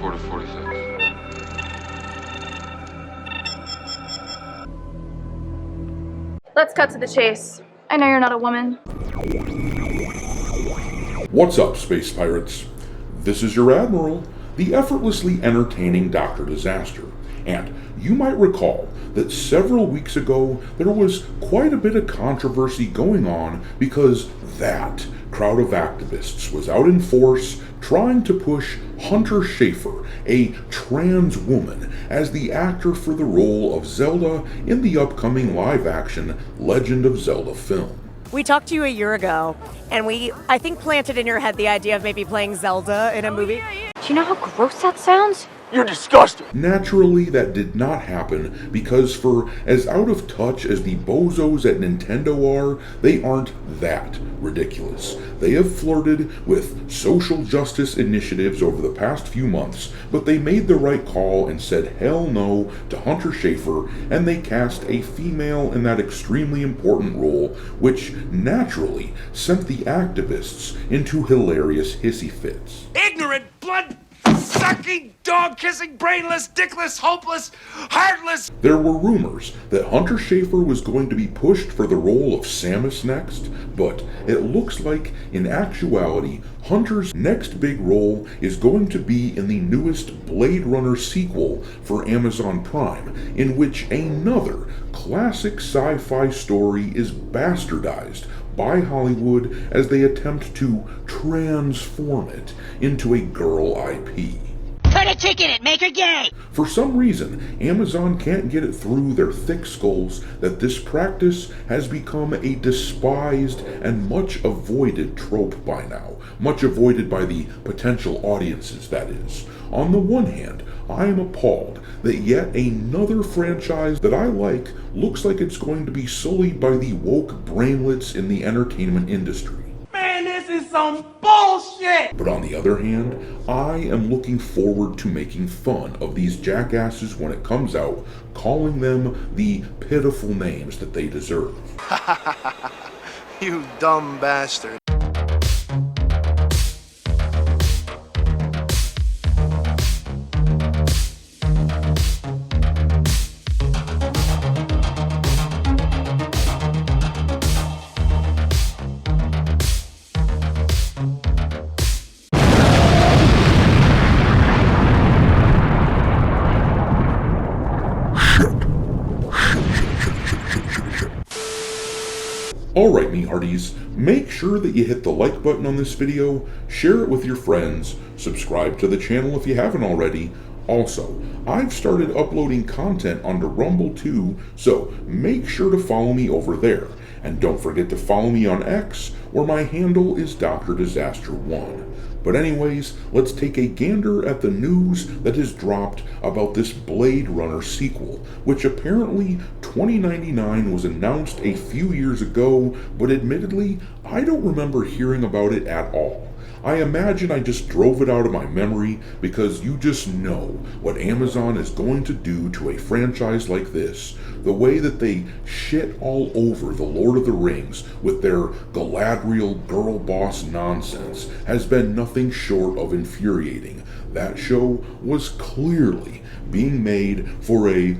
44 to 46. Let's cut to the chase. I know you're not a woman. What's up, space pirates? This is your Admiral, the effortlessly entertaining Dr. Disaster, and you might recall that several weeks ago there was quite a bit of controversy going on because that crowd of activists was out in force trying to push Hunter Schafer, a trans woman, as the actor for the role of Zelda in the upcoming live-action Legend of Zelda film. We talked to you a year ago, and I think, planted in your head the idea of maybe playing Zelda in a movie. Do you know how gross that sounds? You're disgusting! Naturally, that did not happen because for as out of touch as the bozos at Nintendo are, they aren't that ridiculous. They have flirted with social justice initiatives over the past few months, but they made the right call and said hell no to Hunter Schafer, and they cast a female in that extremely important role, which naturally sent the activists into hilarious hissy fits. Ignorant, blood-sucking, dog-kissing, brainless, dickless, hopeless, heartless. There were rumors that Hunter Schafer was going to be pushed for the role of Samus next, but it looks like, in actuality, Hunter's next big role is going to be in the newest Blade Runner sequel for Amazon Prime, in which another classic sci-fi story is bastardized by Hollywood as they attempt to transform it into a girl IP. Put a chick in it, make her gay! For some reason, Amazon can't get it through their thick skulls that this practice has become a despised and much avoided trope by now. Much avoided by the potential audiences, that is. On the one hand, I am appalled that yet another franchise that I like looks like it's going to be sullied by the woke brainlets in the entertainment industry. Man, this is some bullshit! But on the other hand, I am looking forward to making fun of these jackasses when it comes out, calling them the pitiful names that they deserve. You dumb bastard. Alright, me hearties, make sure that you hit the like button on this video, share it with your friends, subscribe to the channel if you haven't already. Also, I've started uploading content onto Rumble too, so make sure to follow me over there. And don't forget to follow me on X, where my handle is Dr. Disaster 1. But anyways, let's take a gander at the news that has dropped about this Blade Runner sequel, which apparently 2099 was announced a few years ago, but admittedly, I don't remember hearing about it at all. I imagine I just drove it out of my memory because you just know what Amazon is going to do to a franchise like this. The way that they shit all over The Lord of the Rings with their Galadriel girl boss nonsense has been nothing short of infuriating. That show was clearly being made for a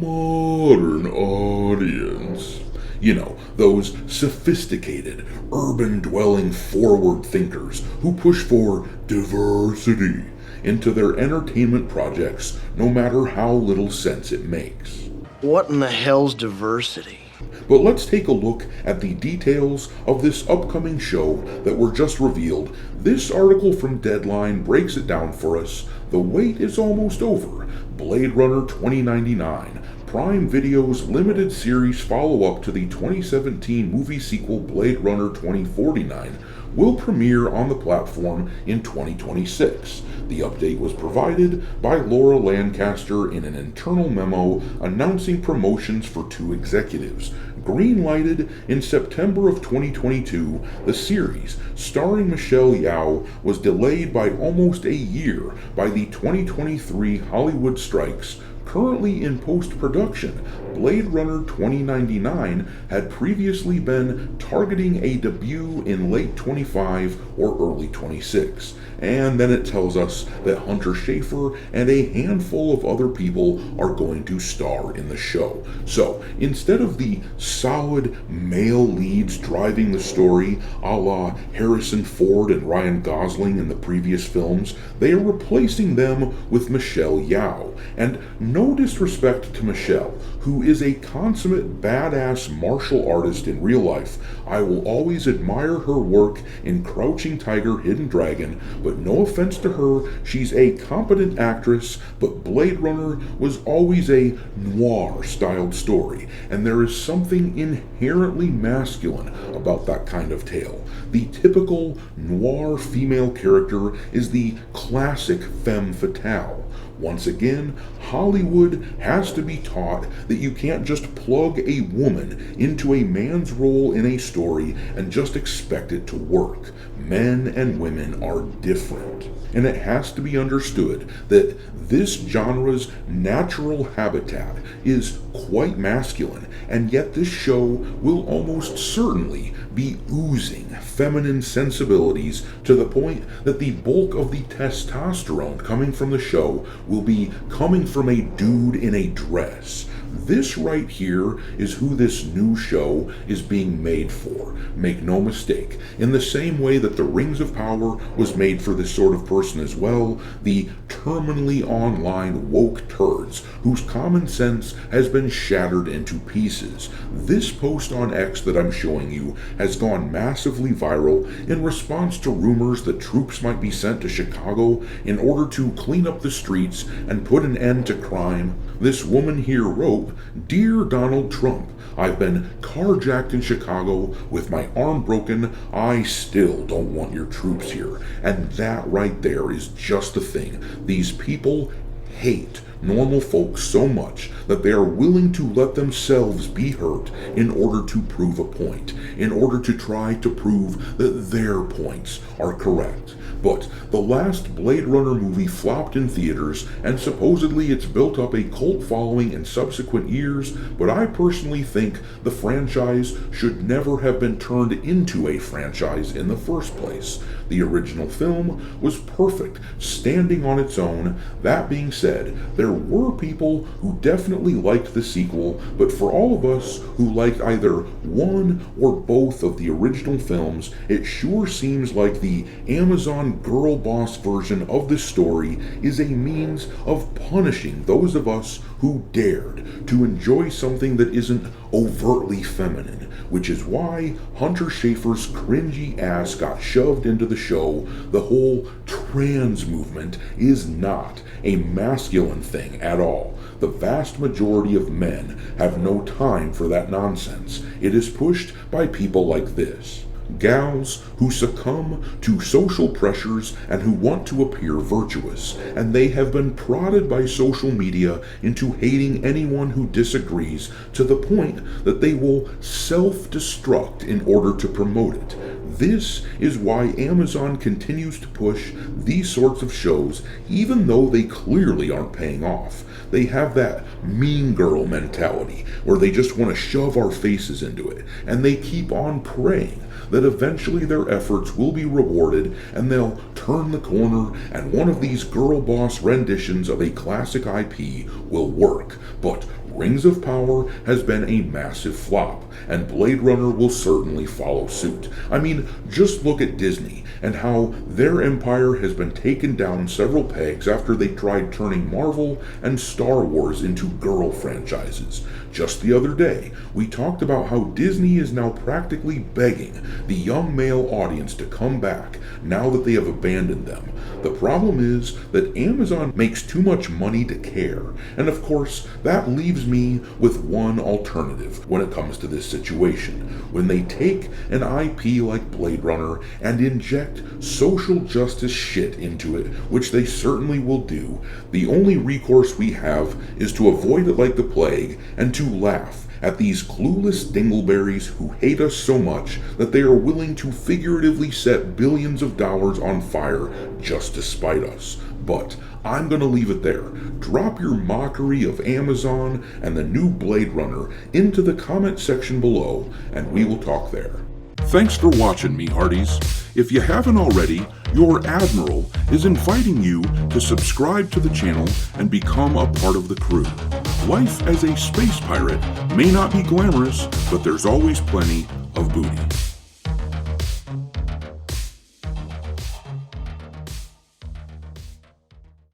modern audience. You know, those sophisticated, urban-dwelling forward thinkers who push for diversity into their entertainment projects, no matter how little sense it makes. What in the hell's diversity? But let's take a look at the details of this upcoming show that were just revealed. This article from Deadline breaks it down for us. The wait is almost over. Blade Runner 2099. Prime Video's limited series follow-up to the 2017 movie sequel Blade Runner 2049 will premiere on the platform in 2026. The update was provided by Laura Lancaster in an internal memo announcing promotions for two executives. Green-lighted in September of 2022, the series, starring Michelle Yeoh, was delayed by almost a year by the 2023 Hollywood strikes, currently in post-production. Blade Runner 2099 had previously been targeting a debut in late 25 or early 26. And then it tells us that Hunter Schafer and a handful of other people are going to star in the show. So, instead of the solid male leads driving the story, a la Harrison Ford and Ryan Gosling in the previous films, they are replacing them with Michelle Yeoh. And no disrespect to Michelle, who is a consummate badass martial artist in real life. I will always admire her work in Crouching Tiger, Hidden Dragon, but no offense to her, she's a competent actress, but Blade Runner was always a noir-styled story, and there is something inherently masculine about that kind of tale. The typical noir female character is the classic femme fatale. Once again, Hollywood has to be taught that you can't just plug a woman into a man's role in a story and just expect it to work. Men and women are different. And it has to be understood that this genre's natural habitat is quite masculine, and yet this show will almost certainly be oozing feminine sensibilities to the point that the bulk of the testosterone coming from the show will be coming from a dude in a dress. This right here is who this new show is being made for. Make no mistake. In the same way that the Rings of Power was made for this sort of person as well, the terminally online woke turds whose common sense has been shattered into pieces. This post on X that I'm showing you has gone massively viral in response to rumors that troops might be sent to Chicago in order to clean up the streets and put an end to crime. This woman here wrote, "Dear Donald Trump, I've been carjacked in Chicago with my arm broken. I still don't want your troops here." And that right there is just the thing. These people hate normal folks so much that they are willing to let themselves be hurt in order to prove a point, in order to try to prove that their points are correct. But the last Blade Runner movie flopped in theaters, and supposedly it's built up a cult following in subsequent years, but I personally think the franchise should never have been turned into a franchise in the first place. The original film was perfect, standing on its own. That being said, there were people who definitely liked the sequel, but for all of us who liked either one or both of the original films, it sure seems like the Amazon girl boss version of this story is a means of punishing those of us who dared to enjoy something that isn't overtly feminine, which is why Hunter Schafer's cringy ass got shoved into the show. The whole trans movement is not a masculine thing at all. The vast majority of men have no time for that nonsense. It is pushed by people like this. Gals who succumb to social pressures and who want to appear virtuous, and they have been prodded by social media into hating anyone who disagrees to the point that they will self-destruct in order to promote it. This is why Amazon continues to push these sorts of shows, even though they clearly aren't paying off. They have that mean girl mentality where they just want to shove our faces into it, and they keep on praying that eventually their efforts will be rewarded and they'll turn the corner and one of these girl boss renditions of a classic IP will work. But Rings of Power has been a massive flop, and Blade Runner will certainly follow suit. I mean, just look at Disney and how their empire has been taken down several pegs after they tried turning Marvel and Star Wars into girl franchises. Just the other day, we talked about how Disney is now practically begging the young male audience to come back now that they have abandoned them. The problem is that Amazon makes too much money to care, and of course, that leaves me with one alternative when it comes to this situation. When they take an IP like Blade Runner and inject social justice shit into it, which they certainly will do, the only recourse we have is to avoid it like the plague and to laugh at these clueless dingleberries who hate us so much that they are willing to figuratively set billions of dollars on fire just to spite us. But I'm gonna leave it there. Drop your mockery of Amazon and the new Blade Runner into the comment section below, and we will talk there. Thanks for watching, me hearties. If you haven't already, your Admiral is inviting you to subscribe to the channel and become a part of the crew. Life as a space pirate may not be glamorous, but there's always plenty of booty.